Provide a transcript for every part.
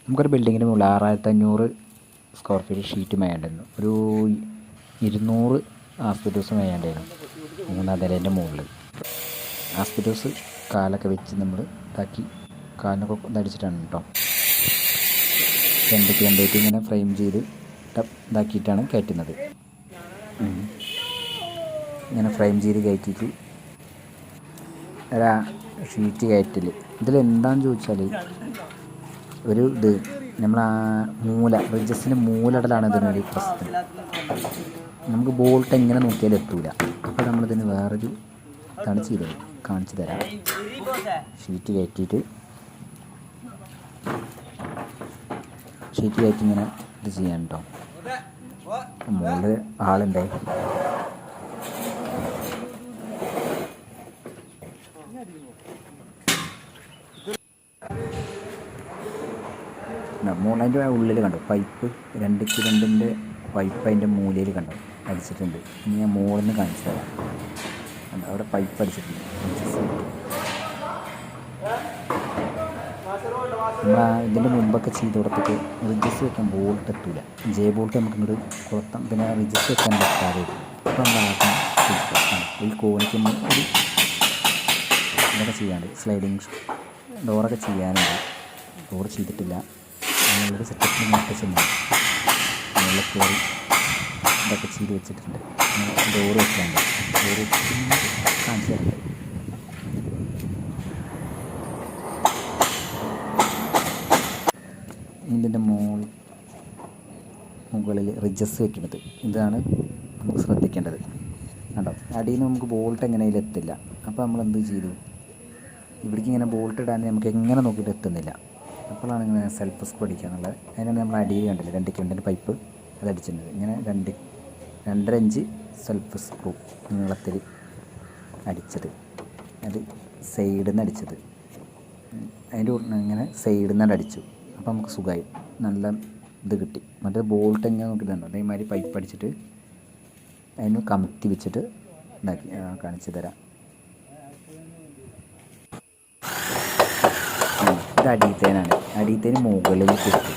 നമുക്കൊരു ബിൽഡിങ്ങിന് മുകളിൽ 6500 square feet sheet മേയാണ്ടായിരുന്നു. ഒരു 200 ആസ്പെറ്റോസ് മേയാണ്ടായിരുന്നു 3-ാം നിലേൻ്റെ മുകളിൽ. ആസ്പെറ്റോസ് കാലൊക്കെ വെച്ച് നമ്മൾ ഇതാക്കി കാലിനൊക്കെ ഇതടിച്ചിട്ടാണ് കേട്ടോ. രണ്ടായിട്ട് ഇങ്ങനെ ഫ്രെയിം ചെയ്ത് ഇതാക്കിയിട്ടാണ് കയറ്റുന്നത്. ഇങ്ങനെ ഫ്രെയിം ചെയ്ത് കയറ്റിയിട്ട് ഷീറ്റ് കയറ്റൽ ഇതിലെന്താണെന്ന് ചോദിച്ചാൽ ഒരു ഇത് നമ്മൾ റിഡ്ജസിൻ്റെ മൂലടലാണ് ഇതിനൊരു പ്രശ്നം. നമുക്ക് ബോൾട്ട് എങ്ങനെ നോക്കിയാലും എത്തൂല. അപ്പോൾ നമ്മളിതിന് വേറൊരു ഇതാണ് ചെയ്തത്, കാണിച്ചു തരാം. ഷീറ്റ് കയറ്റി ഇങ്ങനെ ഇത് ചെയ്യാൻ കേട്ടോ. മുകളിൽ ആളുണ്ടായി. മുകളിൻ്റെ ഉള്ളിൽ കണ്ടോ പൈപ്പ് 2x2 പൈപ്പ് അതിൻ്റെ മൂലയിൽ കണ്ടോ അടിച്ചിട്ടുണ്ട്. ഇനി ഞാൻ മുകളിൽ നിന്ന് കാണിച്ചു തരാം. അവിടെ പൈപ്പ് അടിച്ചിട്ടുണ്ട്. നമ്മൾ ഇതിൻ്റെ മുമ്പൊക്കെ ചെയ്ത് കൊടുത്തിട്ട് റിഡ്ജസ് വെക്കാൻ ബോൾട്ട് എത്തൂല. ബോൾട്ട് നമുക്ക് ഇങ്ങോട്ട് കൊളുത്താം, പിന്നെ റിഡ്ജസ് വെക്കാൻ പറ്റാതെ. അപ്പോൾ നമ്മൾ ഈ കോണിക്ക് ഒരു ഇതൊക്കെ ചെയ്യാണ്ട്, സ്ലൈഡിങ് ഡോറൊക്കെ ചെയ്യാനുണ്ട്. ഡോർ ചെയ്തിട്ടില്ല. അങ്ങനെയുള്ളൊരു സെറ്റപ്പിന് മാറ്റി ചെന്നാൽ മുകളിൽ കയറി ഇതൊക്കെ ചെയ്ത് വെച്ചിട്ടുണ്ട്. ഡോർ വെക്കാണ്ട് ഡോർ കാണിച്ചു തരുന്നുണ്ട്. ഇതിൻ്റെ മുകളിൽ റിഡ്ജസ് വെക്കുന്നത് ഇതാണ് നമുക്ക് ശ്രദ്ധിക്കേണ്ടത്. കണ്ടോ അടിയിൽ നിന്ന് നമുക്ക് ബോൾട്ട് എങ്ങനെയും എത്തില്ല. അപ്പോൾ നമ്മൾ എന്ത് ചെയ്തു, ഇവിടേക്ക് ഇങ്ങനെ ബോൾട്ട് ഇടാൻ നമുക്ക് എങ്ങനെ നോക്കിയിട്ട് എത്തുന്നില്ല. അപ്പോഴാണ് ഇങ്ങനെ സെൽഫ് സ്ക്രൂ അടിക്കുക എന്നുള്ളത്. അതിനാണ് നമ്മൾ അടിയിൽ കണ്ടില്ല 2x2 പൈപ്പ് അതടിച്ചിട്ടുണ്ട്. ഇങ്ങനെ 2.5 ഇഞ്ച് സെൽഫ് സ്ക്രൂ നീളത്തിൽ അടിച്ചത്, അത് സൈഡിൽ നിന്ന് അടിച്ചത്. അതിൻ്റെ ഇങ്ങനെ സൈഡിൽ നിന്ന് അടിച്ചു. അപ്പോൾ നമുക്ക് സുഖമായി നല്ല ഇത് കിട്ടി. മറ്റേ ബോൾട്ട് എങ്ങനെ നോക്കിയിട്ടുണ്ടോ അതേമാതിരി പൈപ്പ് അടിച്ചിട്ട് അതിന് കമത്തി വെച്ചിട്ട് ഇതാക്കി കാണിച്ചു തരാം. ഇത് അടിയത്തേനാണ്. അടിയത്തേന് മുകളിൽ കൊടുത്തു.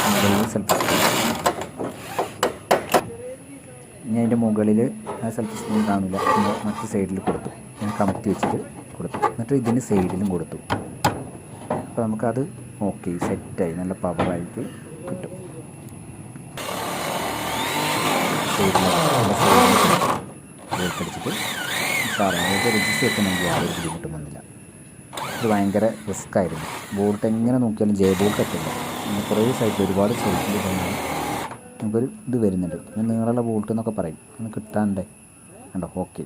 മുകളിൽ സെൽഫ് ഇനി അതിൻ്റെ മുകളിൽ ആ സെൽഫ് സ്പൂൺ കാണില്ല, മറ്റു സൈഡിൽ കൊടുത്തു. ഞാൻ കമത്തി വെച്ചിട്ട് കൊടുത്തു. എന്നിട്ട് ഇതിന് സൈഡിലും കൊടുത്തു. അപ്പോൾ നമുക്കത് ഓക്കെ സെറ്റായി നല്ല പവറായിട്ട് കിട്ടും. അടിച്ചിട്ട് സാറായിട്ട് രജിസ്റ്റർ വെക്കണമെങ്കിൽ യാതൊരു ബുദ്ധിമുട്ടും വന്നില്ല. ഇത് ഭയങ്കര റിസ്ക് ആയിരുന്നു. ബോൾട്ട് എങ്ങനെ നോക്കിയാലും ബോൾട്ട് എത്തില്ല. കുറേ സൈഡിൽ ഒരുപാട് സൈഡിൽ കഴിഞ്ഞാൽ നമുക്കൊരു ഇത് വരുന്നുണ്ട്. പിന്നെ നീളമുള്ള ബോൾട്ട് എന്നൊക്കെ പറയും, ഒന്ന് കിട്ടാണ്ടേ കണ്ടോ. ഓക്കെ.